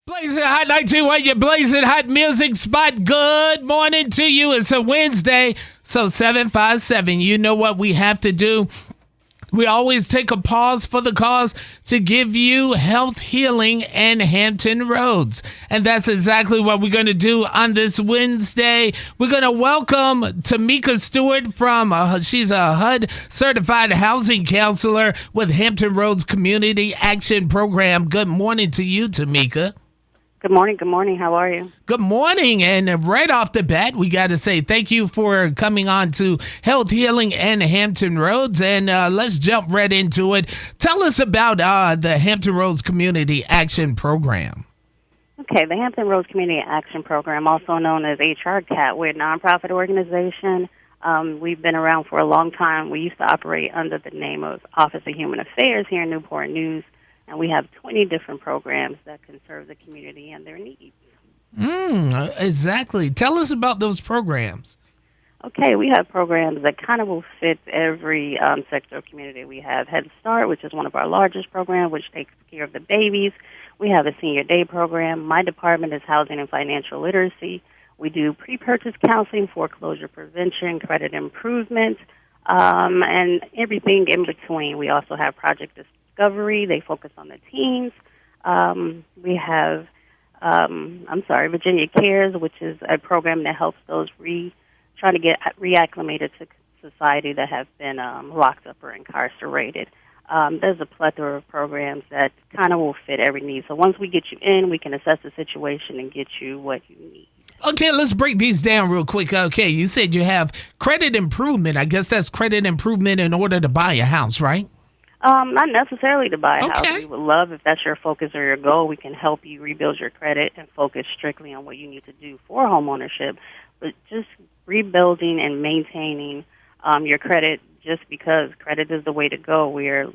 Blazing Hot 91, your blazing hot music spot. Good morning to you. It's a Wednesday, so 757. You know what we have to do? We always take a pause for the cause to give you health, healing, and Hampton Roads. And that's exactly what we're going to do on this Wednesday. We're going to welcome Tameka Stewart from, she's a HUD certified housing counselor with Hampton Roads Community Action Program. Good morning to you, Tameka. Good morning. Good morning. How are you? Good morning. And right off the bat, we got to say thank you for coming on to Health, Healing, and Hampton Roads. And let's jump right into it. Tell us about the Hampton Roads Community Action Program. Okay, the Hampton Roads Community Action Program, also known as HRCAT, we're a nonprofit organization. We've been around for a long time. We used to operate under the name of Office of Human Affairs here in Newport News. And we have 20 different programs that can serve the community and their needs. Exactly. Tell us about those programs. Okay, we have programs that kind of will fit every sector of community. We have Head Start, which is one of our largest programs, which takes care of the babies. We have a Senior Day program. My department is Housing and Financial Literacy. We do pre-purchase counseling, foreclosure prevention, credit improvement, and everything in between. We also have Project Discovery. They focus on the teens. We have, Virginia Cares, which is a program that helps those trying to get reacclimated to society that have been locked up or incarcerated. There's a plethora of programs that kind of will fit every need. So once we get you in, we can assess the situation and get you what you need. Okay, let's break these down real quick. Okay, you said you have credit improvement. I guess that's credit improvement in order to buy a house, right? Not necessarily to buy a house. Okay. We would love, if that's your focus or your goal, we can help you rebuild your credit and focus strictly on what you need to do for homeownership. But just rebuilding and maintaining your credit, just because credit is the way to go. We're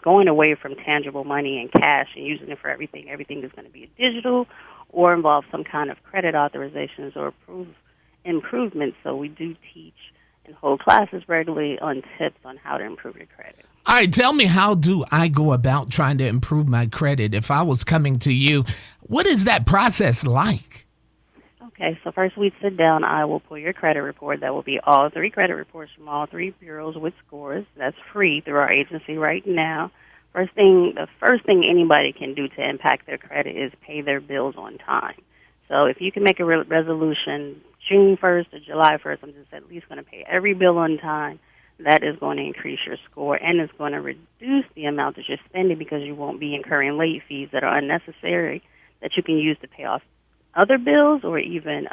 going away from tangible money and cash and using it for everything. Everything is going to be digital or involve some kind of credit authorizations or improvements. So we do teach and hold classes regularly on tips on how to improve your credit. All right, tell me, how do I go about trying to improve my credit? If I was coming to you, what is that process like? Okay, so first we sit down. I will pull your credit report. That will be all 3 credit reports from all 3 bureaus with scores. That's free through our agency right now. The first thing anybody can do to impact their credit is pay their bills on time. So if you can make a resolution June 1st or July 1st, I'm just at least going to pay every bill on time. That is going to increase your score, and it's going to reduce the amount that you're spending because you won't be incurring late fees that are unnecessary that you can use to pay off other bills or even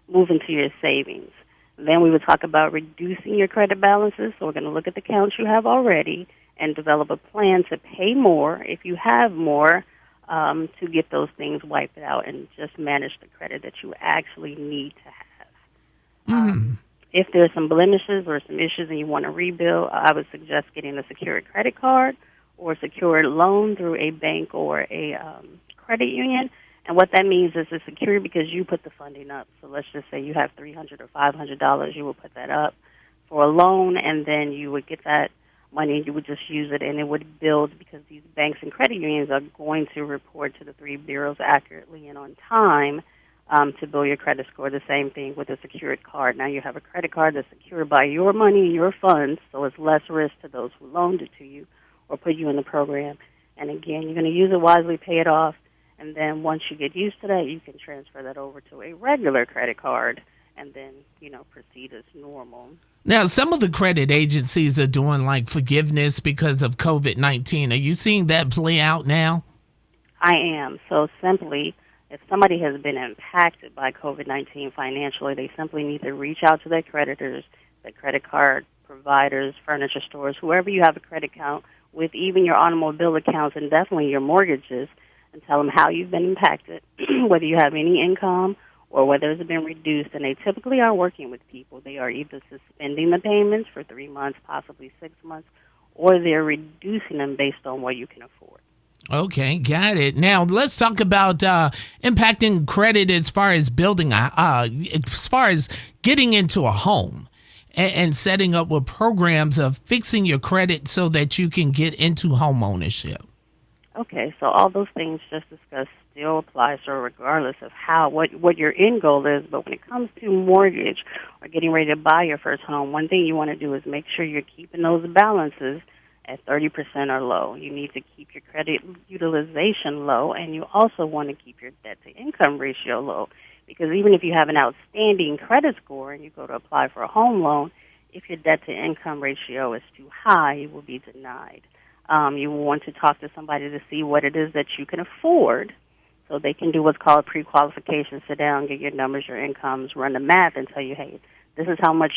move into your savings. Then we would talk about reducing your credit balances. So we're going to look at the accounts you have already and develop a plan to pay more if you have more to get those things wiped out and just manage the credit that you actually need to have. If there's some blemishes or some issues and you want to rebuild, I would suggest getting a secured credit card or a secured loan through a bank or a credit union. And what that means is it's secured because you put the funding up. So let's just say you have $300 or $500, you will put that up for a loan, and then you would get that money and you would just use it, and it would build because these banks and credit unions are going to report to the 3 bureaus accurately and on time to build your credit score. The same thing with a secured card. Now you have a credit card that's secured by your money and your funds, so it's less risk to those who loaned it to you or put you in the program. And again, you're going to use it wisely, pay it off, and then once you get used to that, you can transfer that over to a regular credit card and then, proceed as normal. Now, some of the credit agencies are doing like forgiveness because of COVID-19. Are you seeing that play out now? I am. So simply, if somebody has been impacted by COVID-19 financially, they simply need to reach out to their creditors, their credit card providers, furniture stores, whoever you have a credit account with, even your automobile accounts and definitely your mortgages, and tell them how you've been impacted, whether you have any income or whether it's been reduced. And they typically are working with people. They are either suspending the payments for 3 months, possibly 6 months, or they're reducing them based on what you can afford. Okay, got it. Now let's talk about impacting credit as far as building, as far as getting into a home and setting up with programs of fixing your credit so that you can get into home ownership. Okay, so all those things just discussed still apply. So regardless of what your end goal is, but when it comes to mortgage or getting ready to buy your first home, one thing you want to do is make sure you're keeping those balances at 30% or low. You need to keep your credit utilization low, and you also want to keep your debt-to-income ratio low, because even if you have an outstanding credit score and you go to apply for a home loan, if your debt-to-income ratio is too high, you will be denied. You want to talk to somebody to see what it is that you can afford, so they can do what's called pre-qualification, sit down, get your numbers, your incomes, run the math, and tell you, hey, this is how much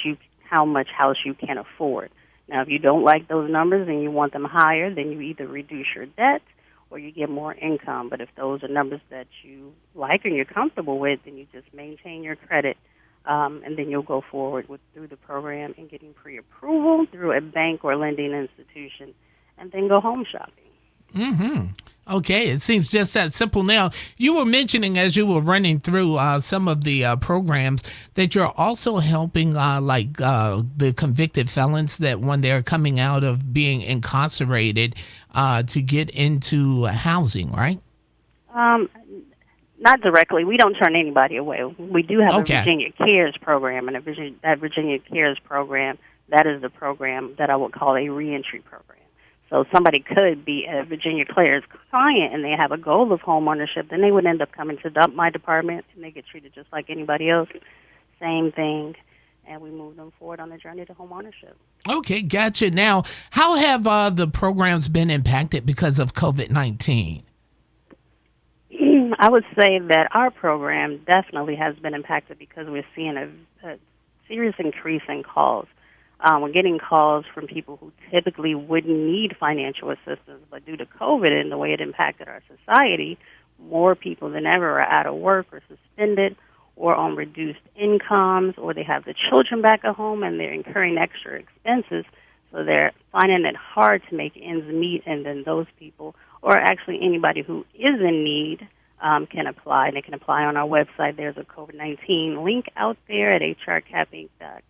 house you can afford. Now, if you don't like those numbers and you want them higher, then you either reduce your debt or you get more income. But if those are numbers that you like and you're comfortable with, then you just maintain your credit, and then you'll go forward through the program and getting pre-approval through a bank or lending institution, and then go home shopping. Mm-hmm. Okay, it seems just that simple. Now, you were mentioning as you were running through some of the programs that you're also helping the convicted felons that when they're coming out of being incarcerated to get into housing, right? Not directly. We don't turn anybody away. We do have a Virginia Cares program, and that Virginia Cares program, that is the program that I would call a reentry program. So somebody could be a Virginia Cares client and they have a goal of home ownership, then they would end up coming to my department and they get treated just like anybody else. Same thing. And we move them forward on the journey to home ownership. Okay, gotcha. Now, how have the programs been impacted because of COVID-19? I would say that our program definitely has been impacted because we're seeing a serious increase in calls. We're getting calls from people who typically wouldn't need financial assistance, but due to COVID and the way it impacted our society, more people than ever are out of work or suspended or on reduced incomes, or they have the children back at home and they're incurring extra expenses, so they're finding it hard to make ends meet, and then those people, or actually anybody who is in need, can apply. And they can apply on our website. There's a COVID-19 link out there at hrcap.org,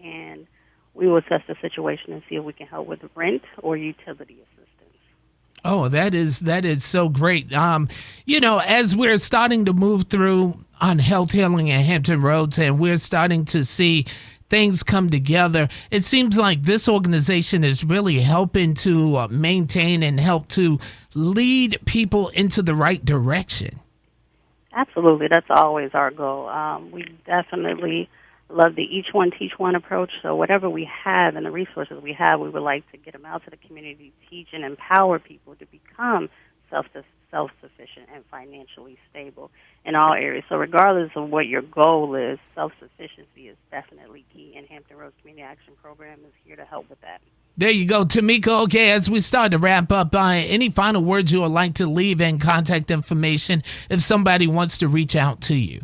and we will assess the situation and see if we can help with rent or utility assistance. Oh, that is so great. As we're starting to move through on Health Healing and Hampton Roads, and we're starting to see things come together, it seems like this organization is really helping to maintain and help to lead people into the right direction. Absolutely. That's always our goal. We definitely love the each one, teach one approach. So whatever we have and the resources we have, we would like to get them out to the community, teach and empower people to become self-sufficient and financially stable in all areas. So regardless of what your goal is, self-sufficiency is definitely key, and Hampton Roads Community Action Program is here to help with that. There you go, Tameka. Okay, as we start to wrap up, any final words you would like to leave and contact information if somebody wants to reach out to you?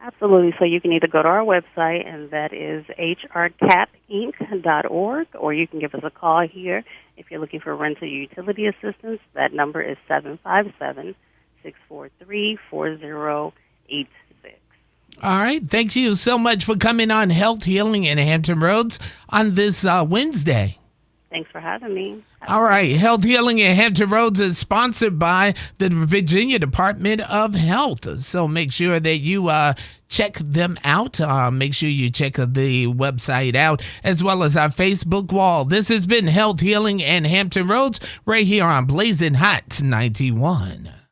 Absolutely. So you can either go to our website, and that is hrcapinc.org, or you can give us a call here if you're looking for rental utility assistance. That number is 757-643-4086. All right. Thank you so much for coming on Health Healing in Hampton Roads on this Wednesday. Thanks for having me. All right. Health Healing in Hampton Roads is sponsored by the Virginia Department of Health. So make sure that you check them out. Make sure you check the website out as well as our Facebook wall. This has been Health Healing in Hampton Roads right here on Blazing Hot 91.